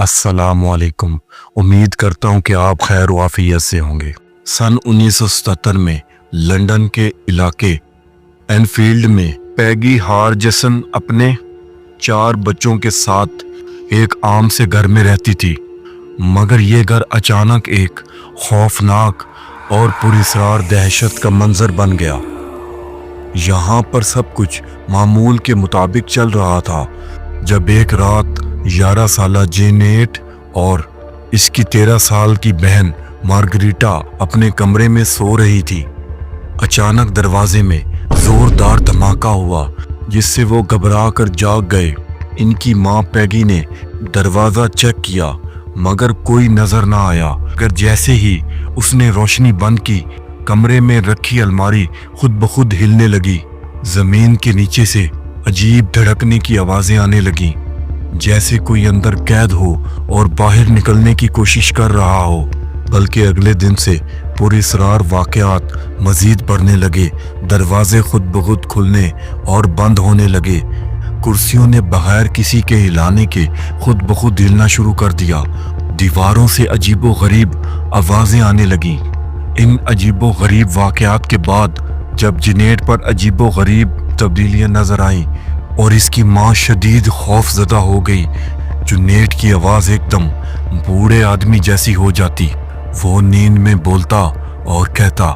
السلام علیکم۔ امید کرتا ہوں کہ آپ خیر و عافیت سے ہوں گے۔ سن 1977 میں لندن کے علاقے اینفیلڈ میں پیگی ہارجسن اپنے 4 بچوں کے ساتھ ایک عام سے گھر میں رہتی تھی، مگر یہ گھر اچانک ایک خوفناک اور پراسرار دہشت کا منظر بن گیا۔ یہاں پر سب کچھ معمول کے مطابق چل رہا تھا جب ایک رات 11 سالہ جینیٹ اور اس کی 13 سال کی بہن مارگریٹا اپنے کمرے میں سو رہی تھی۔ اچانک دروازے میں زوردار دھماکہ ہوا جس سے وہ گھبرا کر جاگ گئے۔ ان کی ماں پیگی نے دروازہ چیک کیا مگر کوئی نظر نہ آیا، مگر جیسے ہی اس نے روشنی بند کی کمرے میں رکھی الماری خود بخود ہلنے لگی۔ زمین کے نیچے سے عجیب دھڑکنے کی آوازیں آنے لگیں، جیسے کوئی اندر قید ہو اور باہر نکلنے کی کوشش کر رہا ہو۔ بلکہ اگلے دن سے پراسرار واقعات مزید بڑھنے لگے۔ دروازے خود بخود کھلنے اور بند ہونے لگے، کرسیوں نے بغیر کسی کے ہلانے کے خود بخود ہلنا شروع کر دیا، دیواروں سے عجیب و غریب آوازیں آنے لگیں۔ ان عجیب و غریب واقعات کے بعد جب جینیٹ پر عجیب و غریب تبدیلیاں نظر آئیں اور اس کی ماں شدید خوف زدہ ہو گئی، جینیٹ کی آواز ایک دم بوڑھے آدمی جیسی ہو جاتی۔ وہ نیند میں بولتا اور کہتا،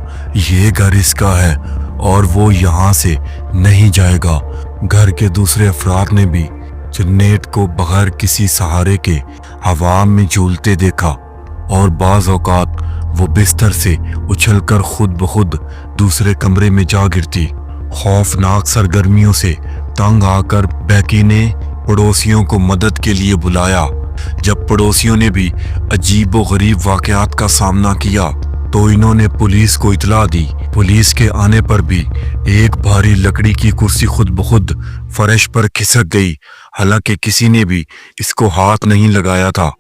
یہ گھر اس کا ہے اور وہ یہاں سے نہیں جائے گا۔ گھر کے دوسرے افراد نے بھی جینیٹ کو بغیر کسی سہارے کے ہوا میں جھولتے دیکھا اور بعض اوقات وہ بستر سے اچھل کر خود بخود دوسرے کمرے میں جا گرتی۔ خوفناک سرگرمیوں سے تنگ آ کر بیکی نے پڑوسیوں کو مدد کے لیے بلایا۔ جب پڑوسیوں نے بھی عجیب و غریب واقعات کا سامنا کیا تو انہوں نے پولیس کو اطلاع دی۔ پولیس کے آنے پر بھی ایک بھاری لکڑی کی کرسی خود بخود فرش پر کھسک گئی، حالانکہ کسی نے بھی اس کو ہاتھ نہیں لگایا تھا۔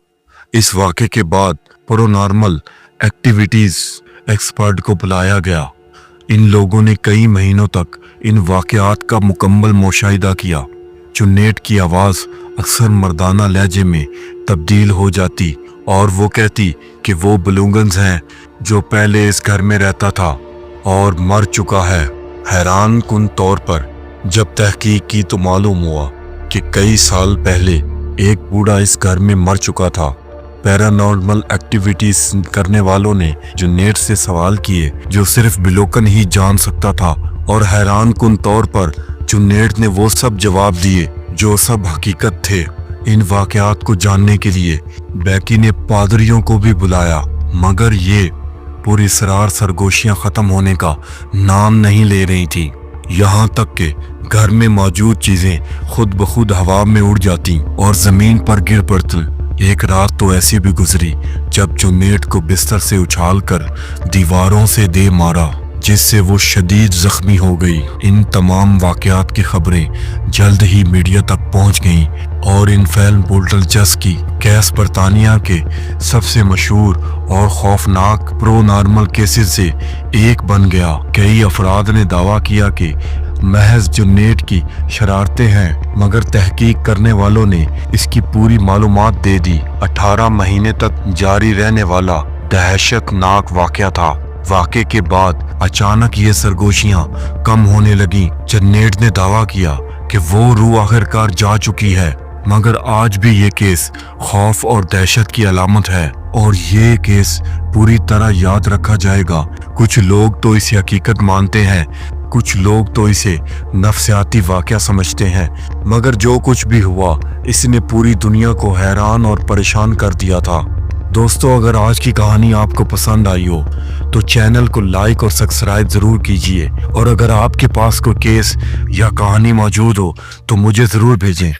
اس واقعے کے بعد پرونارمل ایکٹیویٹیز ایکسپرٹ کو بلایا گیا۔ ان لوگوں نے کئی مہینوں تک ان واقعات کا مکمل مشاہدہ کیا۔ جینیٹ کی آواز اکثر مردانہ لہجے میں تبدیل ہو جاتی اور وہ کہتی کہ وہ بلونگنز ہیں جو پہلے اس گھر میں رہتا تھا اور مر چکا ہے۔ حیران کن طور پر جب تحقیق کی تو معلوم ہوا کہ کئی سال پہلے ایک بوڑھا اس گھر میں مر چکا تھا۔ پیرانارمل ایکٹیویٹیز کرنے والوں نے جینیٹ سے سوال کیے جو صرف بلوکن ہی جان سکتا تھا، اور حیران کن طور پر جینیٹ نے وہ سب جواب دیے جو سب حقیقت تھے۔ ان واقعات کو جاننے کے لیے بیکی نے پادریوں کو بھی بلایا، مگر یہ پراسرار سرگوشیاں ختم ہونے کا نام نہیں لے رہی تھیں، یہاں تک کہ گھر میں موجود چیزیں خود بخود ہوا میں اڑ جاتی اور زمین پر گر پڑتی۔ ایک رات تو ایسی بھی گزری جب جینیٹ کو بستر سے اچھال کر دیواروں سے دے مارا، جس سے وہ شدید زخمی ہو گئی۔ ان تمام واقعات کی خبریں جلد ہی میڈیا تک پہنچ گئیں اور انفیل بولٹلچس کی کیس برطانیہ کے سب سے مشہور اور خوفناک پرونارمل کیسز سے ایک بن گیا۔ کئی افراد نے دعویٰ کیا کہ محض جینیٹ کی شرارتیں ہیں، مگر تحقیق کرنے والوں نے اس کی پوری معلومات دے دی۔ 18 مہینے تک جاری رہنے والا دہشت ناک واقعہ تھا۔ واقعے کے بعد اچانک یہ سرگوشیاں کم ہونے لگیں۔ جینیٹ نے دعویٰ کیا کہ وہ روح آخرکار جا چکی ہے، مگر آج بھی یہ کیس خوف اور دہشت کی علامت ہے اور یہ کیس پوری طرح یاد رکھا جائے گا۔ کچھ لوگ تو اسے حقیقت مانتے ہیں، کچھ لوگ تو اسے نفسیاتی واقعہ سمجھتے ہیں، مگر جو کچھ بھی ہوا اس نے پوری دنیا کو حیران اور پریشان کر دیا تھا۔ دوستو، اگر آج کی کہانی آپ کو پسند آئی ہو تو چینل کو لائک اور سبسکرائب ضرور کیجیے، اور اگر آپ کے پاس کوئی کیس یا کہانی موجود ہو تو مجھے ضرور بھیجیں۔